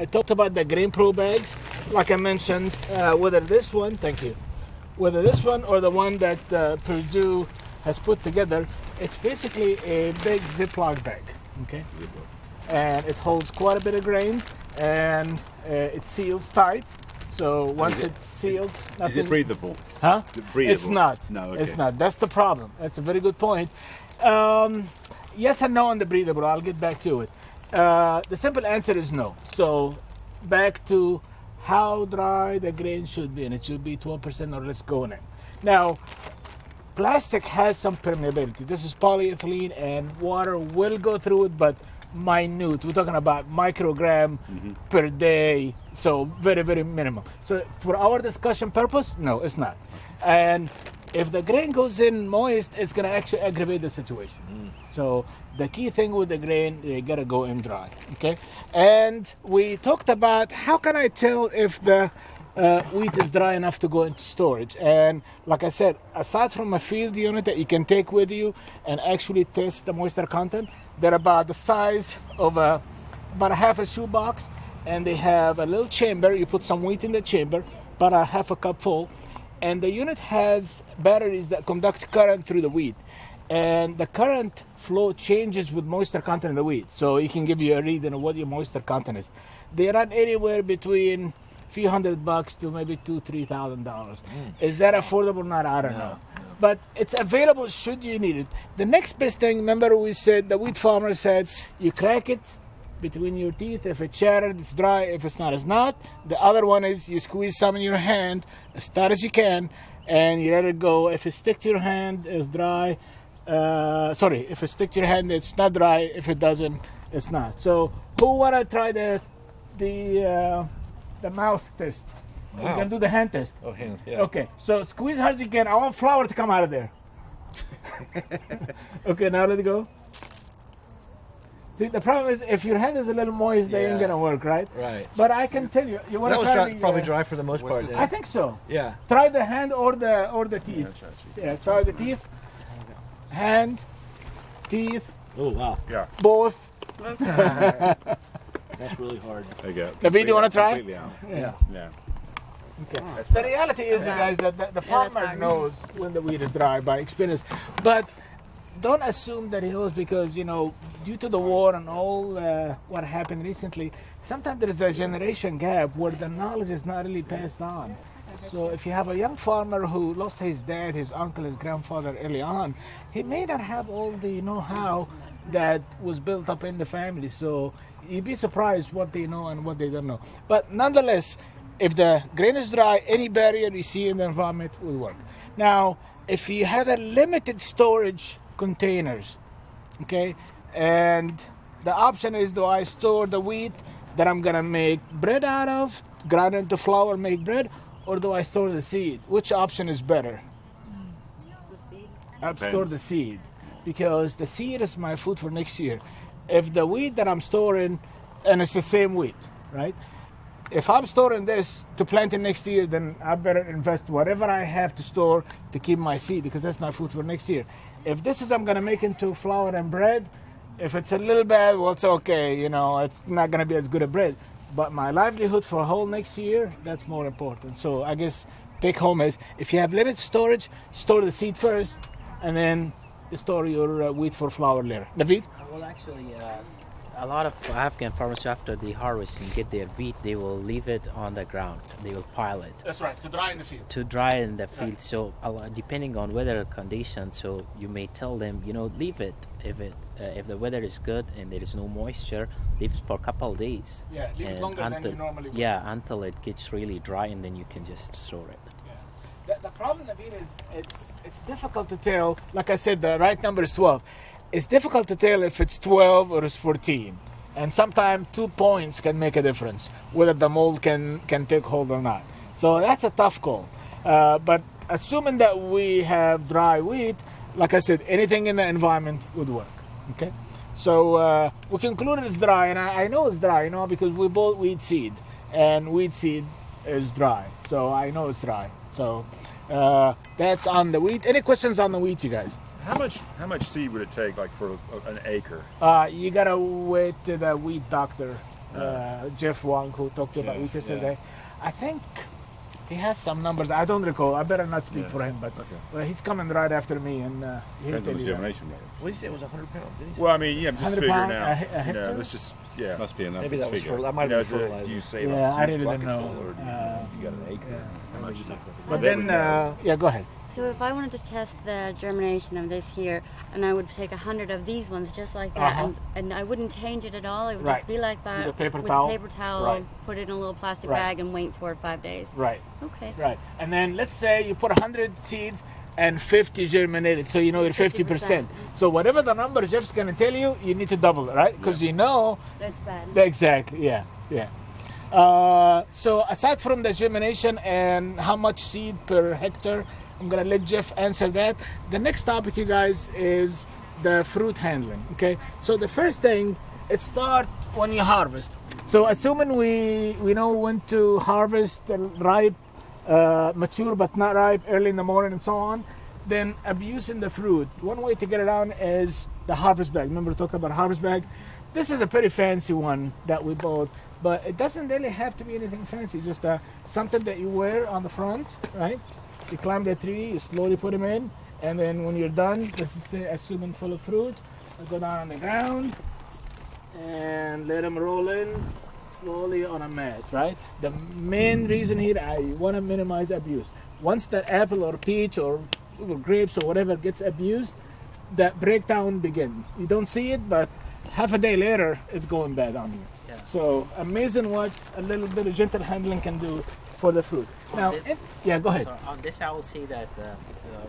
I talked about the Grain Pro bags. Like I mentioned, whether this one, thank you, whether this one or the one that Purdue has put together, it's basically a big Ziploc bag, okay? And it holds quite a bit of grains, and it seals tight. So once it's sealed, nothing... Is it breathable? Huh? Is it breathable? It's not. No, okay. It's not. That's the problem. That's a very good point. Yes and no on the breathable. I'll get back to it. The simple answer is no. So back to how dry the grain should be, and it should be 12% or less going in. Now, plastic has some permeability. This is polyethylene, and water will go through it, but minute. We're talking about microgram per day, so very, very minimal. So for our discussion purpose, no, it's not. And if the grain goes in moist, it's going to actually aggravate the situation. So the key thing with the grain, they got to go in dry, okay? And we talked about how can I tell if the wheat is dry enough to go into storage. And like I said, aside from a field unit that you can take with you and actually test the moisture content, they're about the size of about a half a shoebox, and they have a little chamber. You put some wheat in the chamber, about a half a cup full, and the unit has batteries that conduct current through the wheat. And the current flow changes with moisture content in the wheat, so it can give you a reading of what your moisture content is. They run anywhere between a few $100 to maybe $2,000-3,000. Is that affordable or not? I don't know. But it's available should you need it. The next best thing, remember we said, the wheat farmer said, you crack it between your teeth. If it's shattered, it's dry. If it's not, it's not. The other one is you squeeze some in your hand as tight as you can, and you let it go. If it sticks to your hand, it's dry. If it sticks to your hand, it's not dry. If it doesn't, it's not. So who want to try the mouth test? Wow. You can do the hand test. Oh, hands, yeah. Okay, so squeeze hard as you can. I want flour to come out of there. Okay, now let it go. See, the problem is if your hand is a little moist, they ain't gonna work, right? Right. But I can tell you, you want to try probably dry for the most part. I think so. Yeah. Try the hand or the teeth. Yeah, try the teeth. Hand, teeth. Oh wow. Yeah. Both. That's really hard. There you go. David, you want to try? Yeah. Okay. The reality is, you guys, that the farmer knows when the wheat is dry by experience. But don't assume that he knows because, due to the war and all what happened recently, sometimes there is a generation gap where the knowledge is not really passed on. So if you have a young farmer who lost his dad, his uncle, his grandfather early on, he may not have all the know-how that was built up in the family. So you'd be surprised what they know and what they don't know. But nonetheless, if the grain is dry, any barrier you see in the environment will work. Now, if you had a limited storage containers, okay, and the option is, do I store the wheat that I'm going to make bread out of, grind into flour, make bread, or do I store the seed? Which option is better? I'd store the seed, because the seed is my food for next year. If the wheat that I'm storing, and it's the same wheat, right? If I'm storing this to plant it next year, then I better invest whatever I have to store to keep my seed, because that's my food for next year. If this is I'm going to make into flour and bread, if it's a little bad, well, it's okay. It's not going to be as good as bread. But my livelihood for a whole next year, that's more important. So I guess take home is, if you have limited storage, store the seed first, and then store your wheat for flour later. David? Well, actually, a lot of Afghan farmers, after they harvest and get their wheat, they will leave it on the ground. They will pile it. That's right, to dry in the field. To dry in the field. Right. So depending on weather conditions, so you may tell them, leave it. If the weather is good and there is no moisture, leave it for a couple of days. Yeah, leave it longer than you normally would. Yeah, until it gets really dry, and then you can just store it. Yeah. The problem, David, is it's difficult to tell. Like I said, the right number is 12. It's difficult to tell if it's 12 or it's 14. And sometimes 2 points can make a difference, whether the mold can take hold or not. So that's a tough call. But assuming that we have dry wheat, like I said, anything in the environment would work. Okay? So we concluded it's dry, and I know it's dry, because we bought wheat seed, and wheat seed is dry. So I know it's dry. So that's on the wheat. Any questions on the wheat, you guys? How much seed would it take, like for an acre? You gotta wait till the wheat doctor Jeff Wang, who talked about Jeff, wheat yesterday. I think he has some numbers. I don't recall. I better not speak for him, but well, he's coming right after me, and he'll Depends tell on the you that. germination rate. What did you say it was 100 pounds? Did he say? Well, I mean, yeah, I'm just 100 figuring pound out. a You hectare? know, let's just, yeah. Must be enough. Maybe that was figure. for, that might You know, have been is it- fertilizer. you save Yeah, up I each really don't bucket know. full, or do you got an acre? How much you think? But They then, would know. yeah, go ahead. So if I wanted to test the germination of this here, and I would take 100 of these ones just like that, and I wouldn't change it at all, it would Right. just be like that With a paper with towel? a paper towel, Right. put it in a little plastic Right. bag and wait 4 or 5 days. Right, Okay. right. And then let's say you put 100 seeds and 50 germinated, so you know you're 50%. So whatever the number Jeff's going to tell you, you need to double it, right? Because you know That's bad. exactly, yeah. So aside from the germination and how much seed per hectare, I'm gonna let Jeff answer that. The next topic, you guys, is the fruit handling. Okay, so the first thing, it starts when you harvest. So assuming we know when to harvest the ripe, mature but not ripe, early in the morning and so on, then abusing the fruit. One way to get around is the harvest bag. Remember, we talked about harvest bag. This is a pretty fancy one that we bought, but it doesn't really have to be anything fancy. Just something that you wear on the front, right? You climb the tree, you slowly put them in, and then when you're done, this is assuming full of fruit, you go down on the ground and let them roll in slowly on a mat, right? The main reason here, I want to minimize abuse. Once that apple or peach or grapes or whatever gets abused, that breakdown begins. You don't see it, but half a day later, it's going bad on you. Yeah. So amazing what a little bit of gentle handling can do for the fruit. Now, this- yeah, go ahead. So on this, I will say that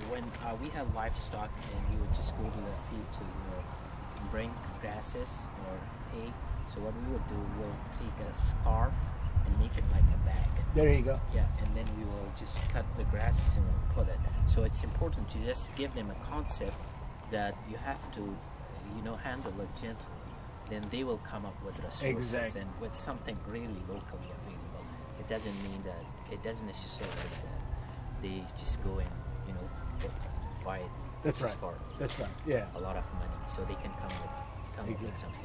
when we had livestock and we would just go to the field to bring grasses or hay. So what we would do, we'll take a scarf and make it like a bag. There you go. Yeah, and then we will just cut the grasses and we'll put it. So it's important to just give them a concept that you have to, handle it gently. Then they will come up with resources Exactly. and with something really locally available. It doesn't mean that it doesn't necessarily that they just go and buy it. That's just right. For That's right. Yeah. a lot of money, so they can come up with something.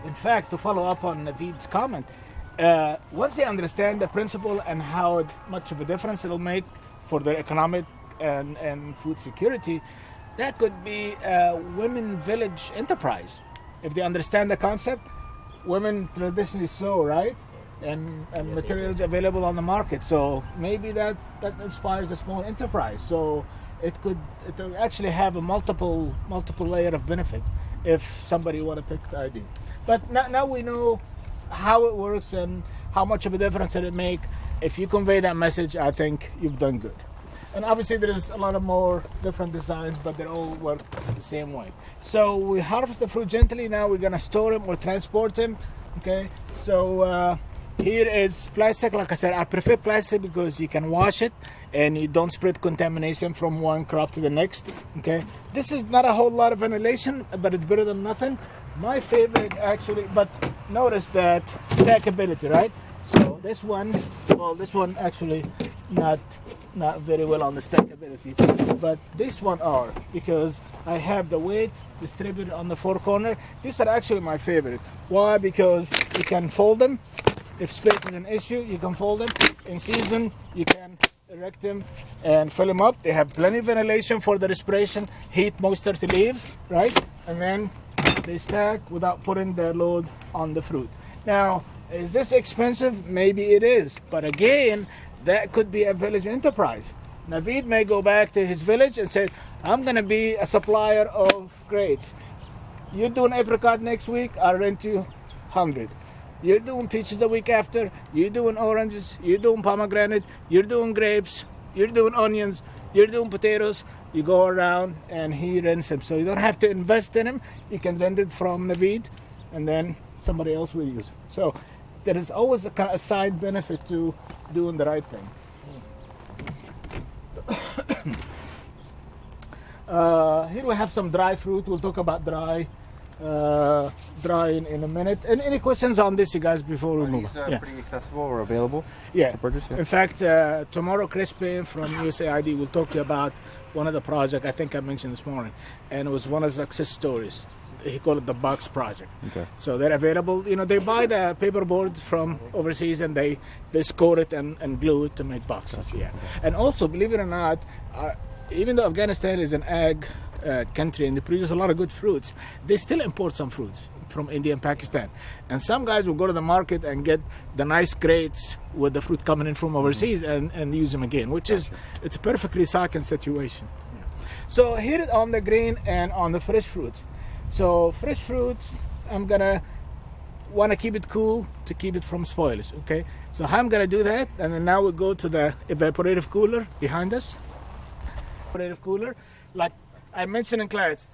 In fact, to follow up on Naveed's comment, once they understand the principle and how much of a difference it'll make for their economic and food security, that could be a women village enterprise. If they understand the concept, women traditionally sew, right? And materials available on the market. So maybe that inspires a small enterprise. So it'll actually have a multiple layer of benefit if somebody want to pick the idea. But now we know how it works and how much of a difference it make. If you convey that message, I think you've done good. And obviously there's a lot of more different designs, but they all work the same way. So we harvest the fruit gently. Now we're gonna store them or transport them. Okay, so here is plastic. Like I said, I prefer plastic because you can wash it and you don't spread contamination from one crop to the next. Okay, this is not a whole lot of ventilation, but it's better than nothing. My favorite actually, but notice that stackability, right? So this one actually not very well on the stackability, but this one are, because I have the weight distributed on the four corner. These are actually my favorite. Why? Because you can fold them. If space is an issue, you can fold them. In season, you can erect them and fill them up. They have plenty of ventilation for the respiration, heat, moisture to leave, right? And then they stack without putting the load on the fruit. Now, is this expensive? Maybe it is, but again, that could be a village enterprise. Naveed may go back to his village and say, I'm going to be a supplier of grapes. You're doing apricot next week, I'll rent you 100. You're doing peaches the week after, you're doing oranges, you're doing pomegranate, you're doing grapes, you're doing onions, you're doing potatoes. You go around and he rents them. So you don't have to invest in him. You can rent it from Naveed and then somebody else will use it. So there is always a side benefit to doing the right thing. Here we have some dry fruit. We'll talk about drying in a minute. And any questions on this, you guys, before we move on? Pretty accessible or available? Yeah. to purchase? Yeah. In fact, tomorrow Chris Payne from USAID will talk to you about one of the projects I think I mentioned this morning, and it was one of the success stories. he called it the Box Project. Okay. So they're available. You know, they buy the paper boards from overseas and they score it and glue it to make boxes. Yeah. And also, believe it or not, even though Afghanistan is an ag country and they produce a lot of good fruits, they still import some fruits from India and Pakistan. And some guys will go to the market and get the nice crates with the fruit coming in from overseas and use them again, which is, it's a perfect recycling situation. So here is on the green and on the fresh fruits. So fresh fruits, I'm gonna want to keep it cool to keep it from spoilage, okay? So how I'm gonna do that, and then now we'll go to the evaporative cooler behind us. Evaporative cooler, like I mentioned in class,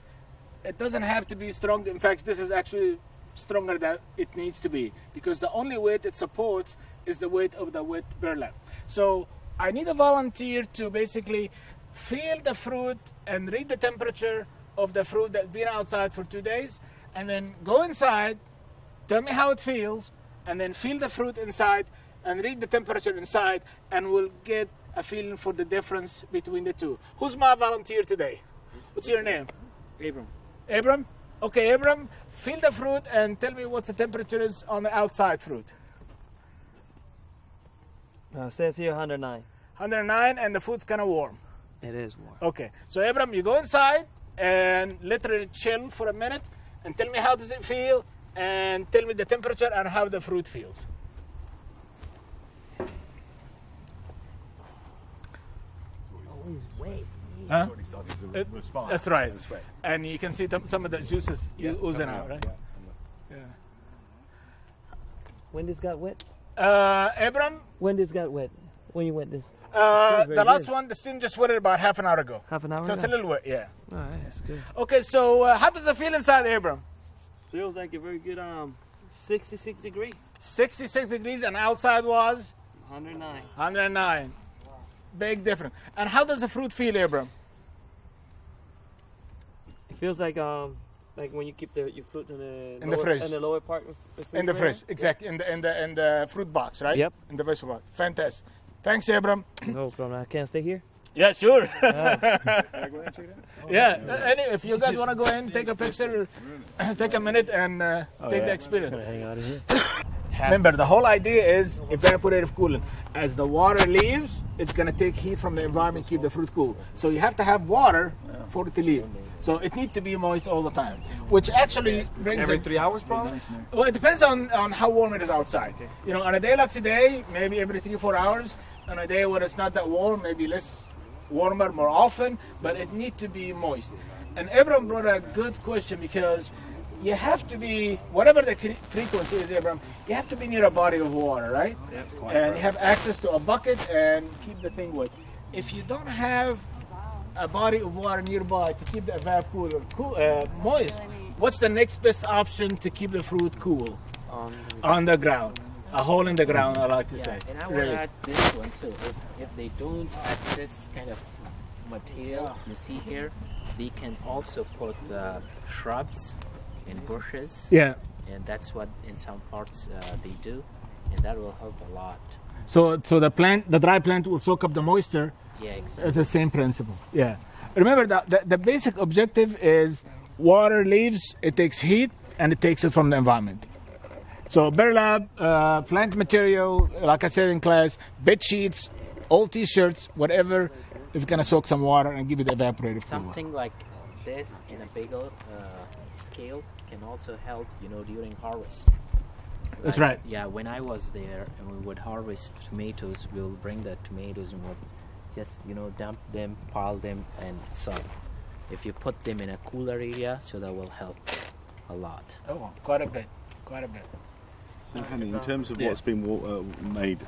it doesn't have to be strong. In fact, this is actually stronger than it needs to be, because the only weight it supports is the weight of the wet burlap. So I need a volunteer to basically feel the fruit and read the temperature of the fruit that's been outside for 2 days, and then go inside, tell me how it feels, and then feel the fruit inside and read the temperature inside, and we'll get a feeling for the difference between the two. Who's my volunteer today? What's your name? Abram. Abram? Okay, Abram, feel the fruit and tell me what the temperature is on the outside fruit. Says here 109. 109, and the food's kind of warm. It is warm. Okay, so Abram, you go inside and literally chill for a minute and tell me how does it feel, and tell me the temperature and how the fruit feels. Huh? That's right. And you can see some of the juices oozing out, right? Yeah. When this got wet? Abram? When this got wet? When you wet this? The last one, the student just wet it about half an hour ago. Half an hour So ago? it's a little wet, yeah. All right, that's good. Okay, so how does it feel inside, Abram? Feels like a very good 66 degree. 66 degrees, and outside was? 109. 109. Big difference. And how does the fruit feel, Abram? It feels like when you keep your fruit in the fridge. in the lower part of the In the fridge, exactly. In the fruit box, right? Yep. In the vegetable box. Fantastic. Thanks, Abram. No problem. I can't stay here. Yeah, sure. Yeah. If you guys want to go in, take a picture, take a minute and take the experience. Hang out here. Remember, the whole idea is evaporative cooling. As the water leaves, it's going to take heat from the environment, keep the fruit cool. So you have to have water for it to leave. So it needs to be moist all the time, which actually brings Every 3 hours, probably? Well, it depends on how warm it is outside. You know, on a day like today, maybe every 3 or 4 hours. On a day when it's not that warm, maybe less warmer more often, but it needs to be moist. And Abram brought a good question, because you have to be, whatever the frequency is, Abram, you have to be near a body of water, right? That's And you have access to a bucket and keep the thing wet. If you don't have a body of water nearby to keep the evap cooler moist, what's the next best option to keep the fruit cool? On the ground. A hole in the ground, I like to say. And I want to add this one too. If they don't have this kind of material you see here, they can also put shrubs and bushes. Yeah. And that's what in some parts they do, and that will help a lot. So the dry plant will soak up the moisture. Yeah, exactly. It's the same principle. Yeah. Remember that the basic objective is water leaves, it takes heat, and it takes it from the environment. So burlap, plant material, like I said in class, bed sheets, old t-shirts, whatever is going to soak some water and give it evaporative cooler. Something like this in a bigger scale can also help, during harvest. That's right. Yeah, when I was there and we would harvest tomatoes, we'll bring the tomatoes and we'll just, dump them, pile them, and sun. If you put them in a cooler area, so that will help a lot. Oh, quite a bit. So, Hani, in terms of what's been made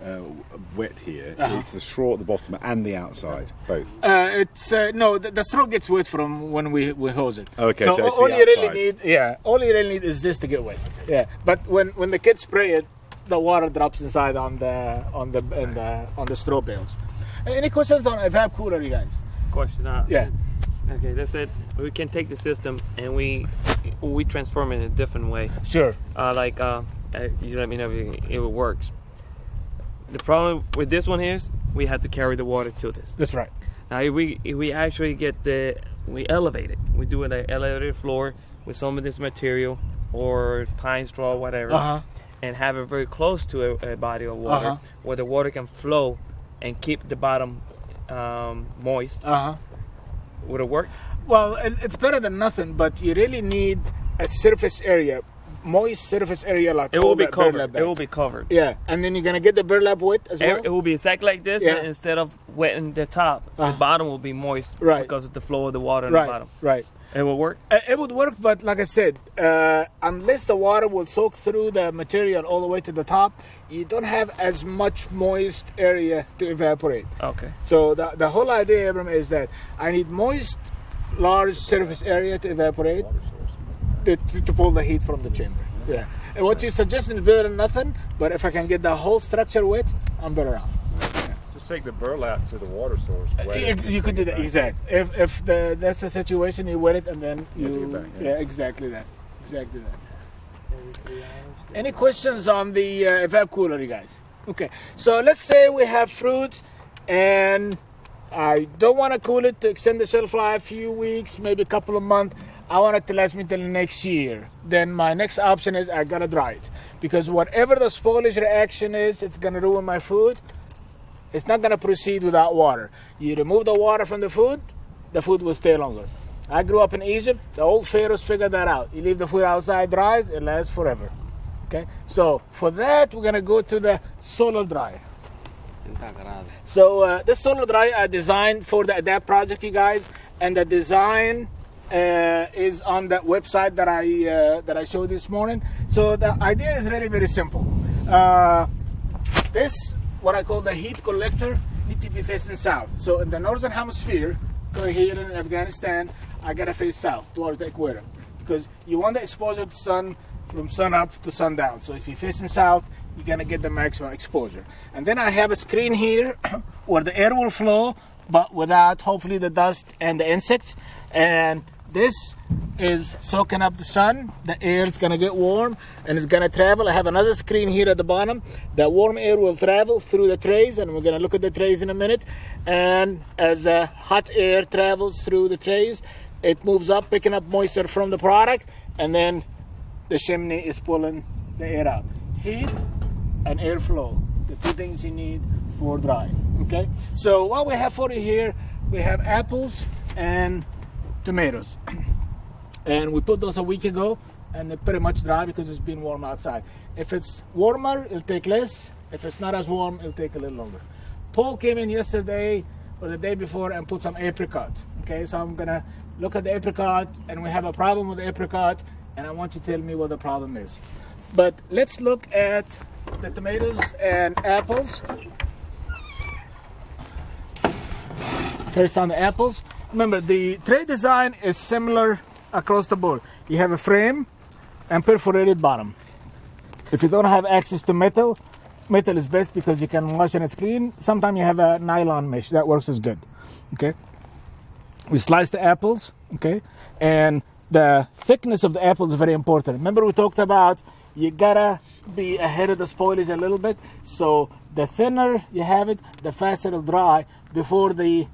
wet here, it's the straw at the bottom and the outside, both. No, the straw gets wet from when we hose it. Okay, so so it's all the you really outside. all you really need is this to get wet. Yeah, but when the kids spray it, the water drops inside on the straw bales. Any questions on evap cooler, you guys? Question. Yeah. Okay, that's it. We can take the system and we transform it in a different way. Sure. You let me know if it works. The problem with this one is we have to carry the water to this. That's right. Now if we actually we elevate it, we do it an elevated floor, with some of this material or pine straw, whatever, and have it very close to a body of water where the water can flow and keep the bottom moist. Would it work? Well, it's better than nothing, but you really need a surface area, moist surface area like it will be covered. It will be covered. Yeah, and then you're gonna get the burlap wet as well. It will be exactly like this, but instead of wetting the top, the bottom will be moist because of the flow of the water in the bottom. Right. It will work? It would work, but like I said, unless the water will soak through the material all the way to the top, you don't have as much moist area to evaporate. Okay. So the whole idea, Abram, is that I need moist, large surface area to evaporate to pull the heat from the chamber. Yeah. And what you're suggesting is better than nothing, but if I can get the whole structure wet, I'm better off. Take the burlap to the water source. You could do that, exactly. If that's the situation, you wet it and then you exactly that. Any questions on the evap cooler, you guys? Okay, so let's say we have fruit and I don't want to cool it to extend the shelf life a few weeks, maybe a couple of months. I want it to last me till next year. Then my next option is I gotta dry it, because whatever the spoilage reaction is, it's gonna ruin my food. It's not going to proceed without water. You remove the water from the food will stay longer. I grew up in Egypt. The old pharaohs figured that out. You leave the food outside, dries, it lasts forever. Okay? So for that, we're going to go to the solar dryer. So this solar dryer I designed for the ADAPT project, you guys, and the design is on that website that I showed this morning. So the idea is really very simple. This, what I call the heat collector, need to be facing south. So in the northern hemisphere, going here in Afghanistan, I gotta face south towards the equator, because you want the exposure to sun from sun up to sundown. So if you're facing south, you're gonna get the maximum exposure. And then I have a screen here where the air will flow, but without hopefully the dust and the insects. And this is soaking up the sun. The air is going to get warm and it's going to travel. I have another screen here at the bottom. The warm air will travel through the trays, and we're going to look at the trays in a minute. And as hot air travels through the trays, it moves up, picking up moisture from the product, and then the chimney is pulling the air out. Heat and airflow, the two things you need for drying. Okay, so what we have for you here, we have apples and tomatoes, and we put those a week ago, and they're pretty much dry because it's been warm outside. If it's warmer, it'll take less. If it's not as warm, it'll take a little longer. Paul came in yesterday or the day before and put some apricot. Okay, so I'm gonna look at the apricot, and we have a problem with the apricot, and I want you to tell me what the problem is. But let's look at the tomatoes and apples. First on the apples. Remember, the tray design is similar across the board. You have a frame and perforated bottom. If you don't have access to metal, metal is best because you can wash and it's clean. Sometimes you have a nylon mesh, that works as good. Okay. We slice the apples, okay, and the thickness of the apple is very important. Remember, we talked about you gotta be ahead of the spoilage a little bit. So the thinner you have it, the faster it'll dry before the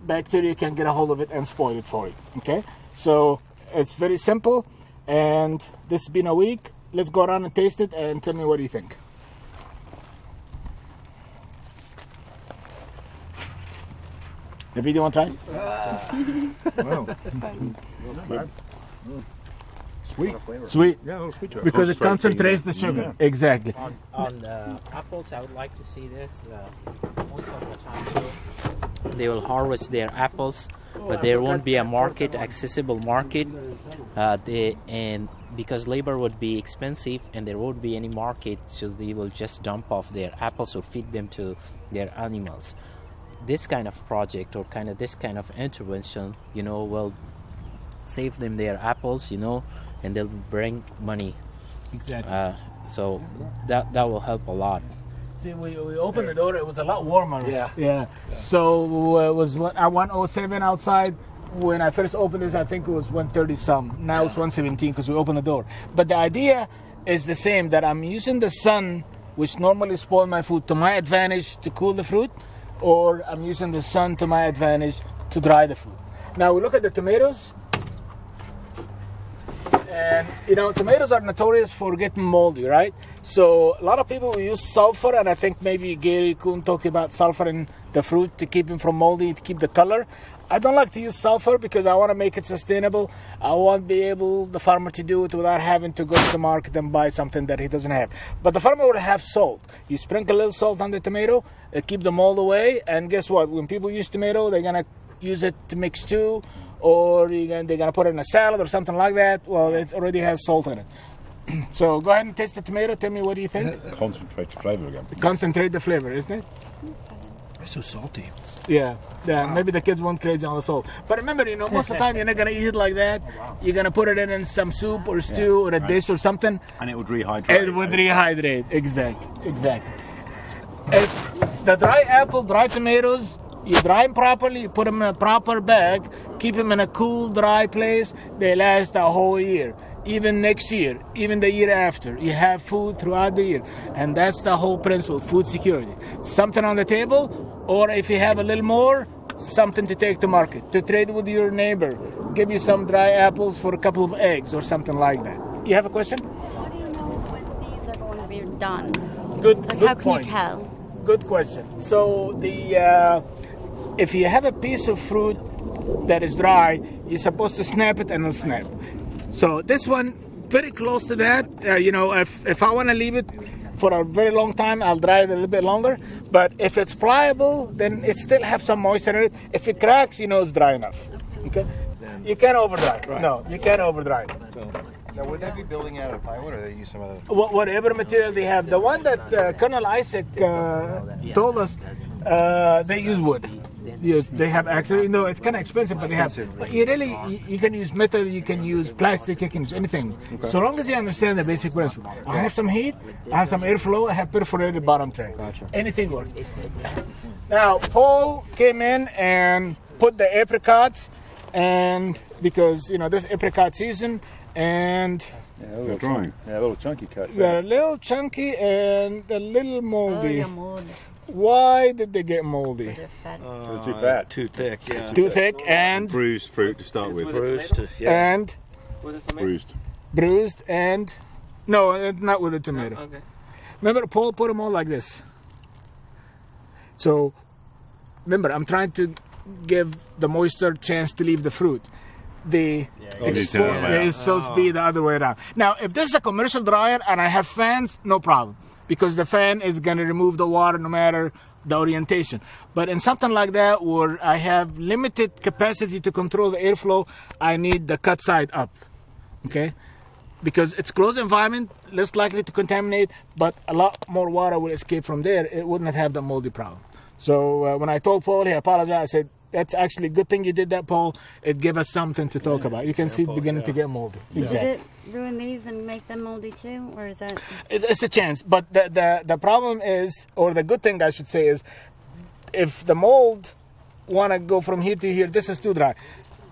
bacteria can get a hold of it and spoil it for you. Okay, so it's very simple, and this has been a week. Let's go around and taste it and tell me what you think. The video, want to try? Wow. Sweet. Yeah, a little sweet to it. Because it concentrates the sugar. Yeah. Exactly. On the apples, I would like to see this. Most of the time they will harvest their apples, but there won't be a market, accessible market, and because labor would be expensive and there won't be any market, so they will just dump off their apples or feed them to their animals. This kind of project or this kind of intervention, will save them their apples, and they'll bring money. Exactly. So that will help a lot. See, we opened the door. It was a lot warmer. Yeah. So it was at 107 outside. When I first opened this, I think it was 130 some. Now it's 117 because we opened the door. But the idea is the same, that I'm using the sun, which normally spoils my food, to my advantage to cool the fruit, or I'm using the sun to my advantage to dry the food. Now we look at the tomatoes. And you know, tomatoes are notorious for getting moldy, right? So a lot of people use sulfur, and I think maybe Gary Kuhn talked about sulfur in the fruit to keep it from moldy, to keep the color. I don't like to use sulfur because I want to make it sustainable. I want to be able, the farmer, to do it without having to go to the market and buy something that he doesn't have. But the farmer would have salt. You sprinkle a little salt on the tomato, it keep the mold away, and guess what? When people use tomato, they're going to use it to mix stew, or they're going to put it in a salad or something like that. Well, it already has salt in it. So go ahead and taste the tomato. Tell me, what do you think? Concentrate the flavour again. Concentrate the flavor, isn't it? It's so salty. Yeah, wow. Maybe the kids won't crazy on the salt. But remember, you know, most of the time you're not going to eat it like that. You're going to put it in some soup or stew or a dish or something. And it would rehydrate. It would rehydrate, exactly. If the dry apple, dry tomatoes, you dry them properly, you put them in a proper bag, keep them in a cool, dry place, they last a whole year. Even next year, even the year after, you have food throughout the year. And that's the whole principle, food security. Something on the table, or if you have a little more, something to take to market, to trade with your neighbor, give you some dry apples for a couple of eggs or something like that. You have a question? How do you know when these are going to be done? Good How can point. you tell? Good question. So if you have a piece of fruit that is dry, you're supposed to snap it and it'll snap. So this one, very close to that. You know, if I want to leave it for a very long time, I'll dry it a little bit longer. But if it's pliable, then it still have some moisture in it. If it cracks, you know it's dry enough. Okay? You can't over dry. Right. No, you can't over dry. Now, would they be building out of plywood, or they use some other? Whatever material they have. The one that Colonel Isaac told us, they use wood. They have access. You know, it's kind of expensive, but they have. But you can use metal, you can use plastic, you can use anything. Okay. So long as you understand the basic principle. I have some heat, I have some airflow, I have perforated bottom tray. Gotcha. Anything works. Now, Paul came in and put the apricots, and because, you know, this apricot season, and they're drying. Yeah, a little chunky cuts. They're a little chunky and a little moldy. Why did they get moldy? They're too fat. Too thick, yeah. Too thick and... Bruised fruit to start with. Bruised, yeah. And... Bruised. Bruised and... No, it's not with the tomato. Oh, okay. Remember, Paul put them all like this. So, remember, I'm trying to give the moisture chance to leave the fruit. It's supposed to be the other way around. Now, if this is a commercial dryer and I have fans, no problem. Because the fan is going to remove the water no matter the orientation. But in something like that where I have limited capacity to control the airflow, I need the cut side up. Okay? Because it's closed environment, less likely to contaminate, but a lot more water will escape from there. It wouldn't have the moldy problem. So when I told Paul, he apologized. I said, that's actually a good thing you did that, Paul. It gave us something to talk about. You can see it beginning to get moldy. Yeah. Exactly. Did it ruin these and make them moldy too, or is that? It's a chance, but the problem is, or the good thing I should say is, if the mold want to go from here to here, this is too dry.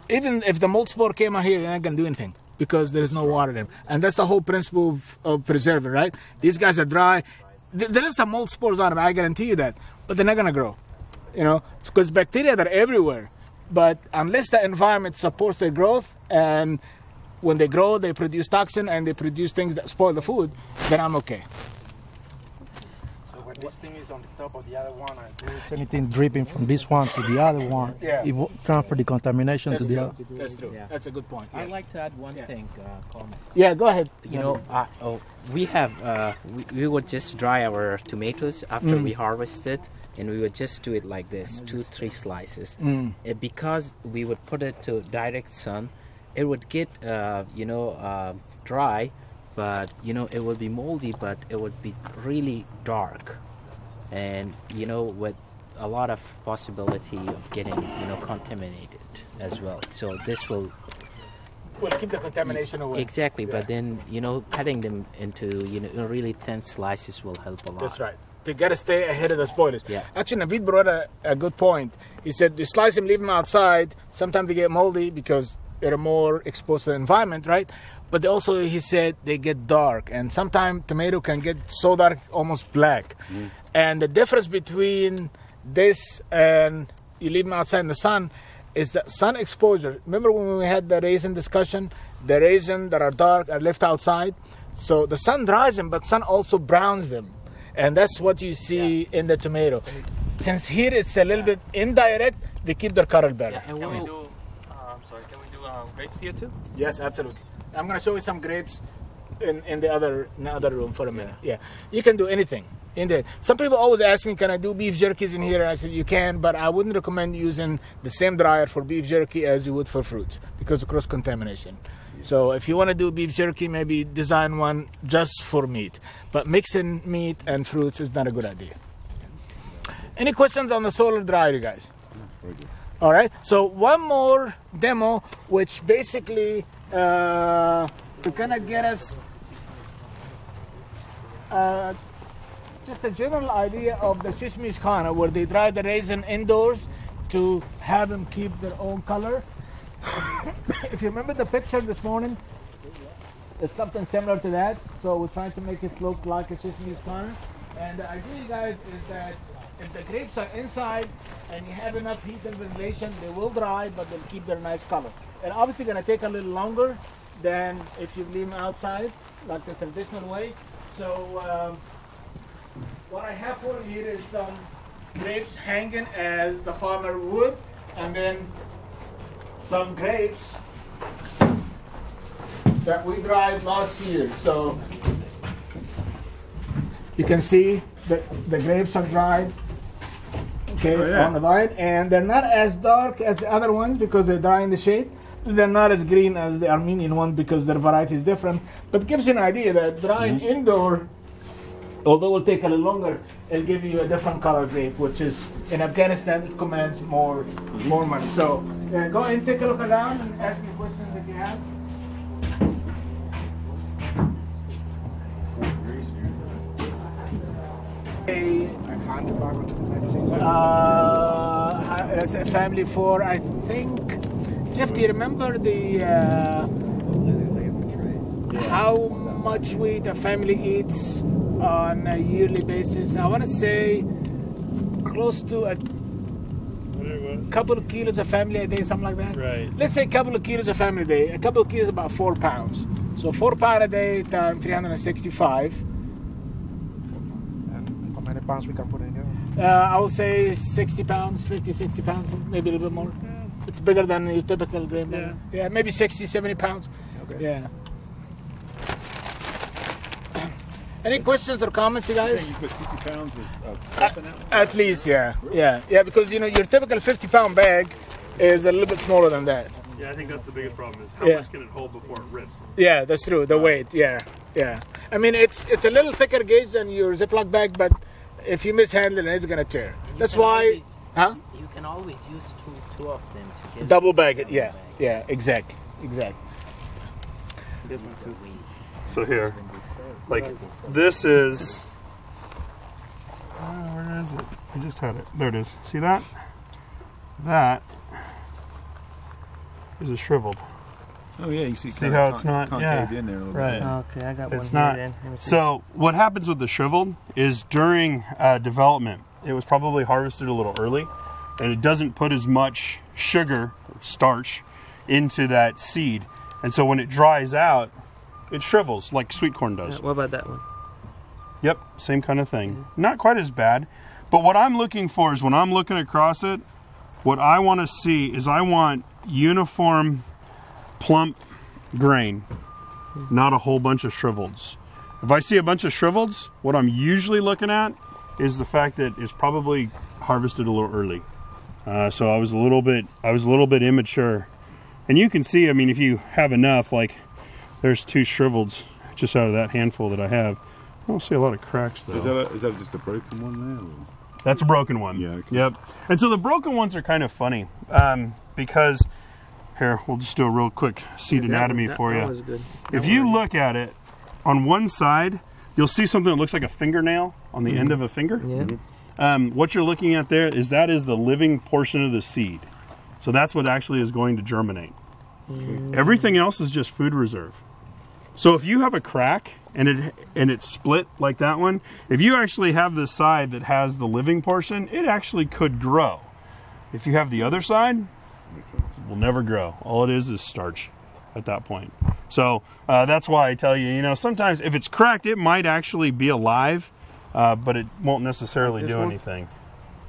Even if the mold spore came out here, you're not gonna do anything because there is no water in them, and that's the whole principle of preserving, right? These guys are dry. There is some mold spores on them, I guarantee you that, but they're not gonna grow. You know, because bacteria are everywhere, but unless the environment supports their growth, and when they grow, they produce toxin and they produce things that spoil the food, then I'm okay. So when this thing is on the top of the other one, and there's anything dripping from this one to the other one, it will transfer the contamination to the other. That's true. Yeah. That's a good point. I'd like to add one thing, Coleman. Yeah, go ahead. You know, we have we would just dry our tomatoes after we harvest it. And we would just do it like this, 2-3 slices. Because we would put it to direct sun, it would get, dry, but, you know, it would be moldy, but it would be really dark. And, you know, with a lot of possibility of getting, you know, contaminated as well. So this will... Well, keep the contamination away. Exactly, but then, you know, cutting them into, you know, really thin slices will help a lot. That's right. You got to stay ahead of the spoilers. Yeah. Actually, Navid brought a good point. He said, you slice them, leave them outside. Sometimes they get moldy because they're more exposed to the environment, right? But also, he said, they get dark. And sometimes tomato can get so dark, almost black. And the difference between this and you leave them outside in the sun is that sun exposure. Remember when we had the raisin discussion? the raisins that are dark are left outside. So the sun dries them, but sun also browns them. And that's what you see in the tomato. Since here it's a little bit indirect, they keep their color better. Yeah, and can we do, can we do grapes here too? Yes, absolutely. I'm going to show you some grapes in the other room for a minute. Yeah, you can do anything in there. Some people always ask me, can I do beef jerkies in here? And I said, you can, but I wouldn't recommend using the same dryer for beef jerky as you would for fruits because of cross-contamination. So if you want to do beef jerky, maybe design one just for meat. But mixing meat and fruits is not a good idea. Any questions on the solar dryer, you guys? Very good. All right. So one more demo, which basically to kind of get us just a general idea of the Shishmish Khana, where they dry the raisin indoors to have them keep their own color. If you remember the picture this morning, it's something similar to that. So we're trying to make it look like a Shishmish Khana. And the idea, guys, is that if the grapes are inside and you have enough heat and ventilation, they will dry, but they'll keep their nice color. And obviously going to take a little longer than if you leave them outside, like the traditional way. So what I have for you here is some grapes hanging as the farmer would, and then some grapes that we dried last year. So you can see that the grapes are dried, okay, on the vine, and they're not as dark as the other ones because they dry in the shade. They're not as green as the Armenian one because their variety is different. But it gives you an idea that drying indoor, although it will take a little longer, it'll give you a different color grape, which is in Afghanistan it commands more money. So go ahead and take a look around and ask me questions if you have. As a family for, I think, Jeff, do you remember the how much wheat a family eats on a yearly basis? I want to say close to a couple of kilos a family a day, something like that. Right. Let's say a couple of kilos a family a day. A couple of kilos is about 4 pounds. So 4 pounds a day times 365. And how many pounds we can put in here? I would say 60 pounds, 50, 60 pounds, maybe a little bit more. It's bigger than your typical grain. Yeah, maybe 60, 70 pounds. Okay. Yeah. Any questions or comments, you guys? You put 60 pounds of stuff in it? At least, yeah, because your typical 50-pound bag is a little bit smaller than that. Yeah, I think that's the biggest problem is how much can it hold before it rips? Yeah, that's true. The weight, yeah. I mean, it's a little thicker gauge than your Ziploc bag, but if you mishandle it, it's gonna tear. That's why, you can always use two of them to get double bag it. Yeah, exactly. So here, like this is, where is it? I just had it. There it is. See that? That is a shriveled. Oh yeah, you see how it's not concaved in there a little bit. Right. Okay, I got it's one not. here then. So what happens with the shriveled is during development, it was probably harvested a little early, and it doesn't put as much sugar, starch, into that seed, and so when it dries out, it shrivels like sweet corn does. What about that one? Yep, same kind of thing. Not quite as bad, but what I'm looking for is when I'm looking across it, what I want to see is I want uniform, plump grain, not a whole bunch of shriveleds. If I see a bunch of shriveleds, what I'm usually looking at is the fact that it's probably harvested a little early. So I was a little bit immature, and you can see. I mean, if you have enough, like there's 2 shriveleds just out of that handful that I have. I don't see a lot of cracks though. Is that just a broken one there? Or? That's a broken one. Yeah. Okay. Yep. And so the broken ones are kind of funny because. Here, we'll just do a real quick seed anatomy for you. That was good. If you look at it, on one side, you'll see something that looks like a fingernail on the end of a finger. Yeah. What you're looking at there is the living portion of the seed. So that's what actually is going to germinate. Everything else is just food reserve. So if you have a crack and it's split like that one, if you actually have this side that has the living portion, it actually could grow. If you have the other side, will never grow. All it is starch. at that point. So that's why I tell you, you know, sometimes if it's cracked, it might actually be alive, but it won't necessarily do anything.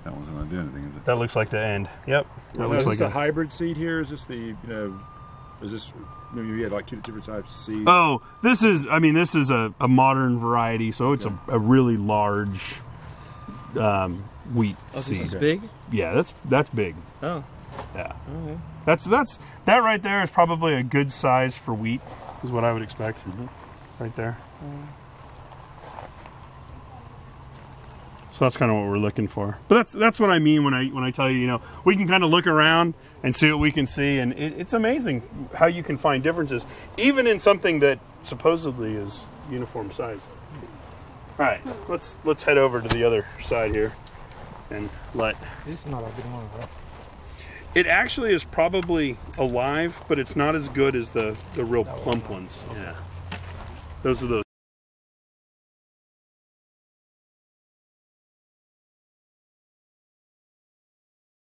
That wasn't going to do anything, is it? That looks like the end. Yep. That looks is this like a hybrid seed here? Is this the, you know, is this, maybe you had like 2 different types of seeds? Oh, this is, I mean, this is a modern variety, so it's a really large wheat seed. This is big? Yeah, that's big. Oh. Yeah. Okay. That right there is probably a good size for wheat, is what I would expect. Right there. So that's kind of what we're looking for. But that's what I mean when I tell you, you know, we can kind of look around and see what we can see, and it's amazing how you can find differences, even in something that supposedly is uniform size. All right, let's head over to the other side here, and let. This is not a good one, right? It actually is probably alive, but it's not as good as the real plump ones. Yeah, those are those.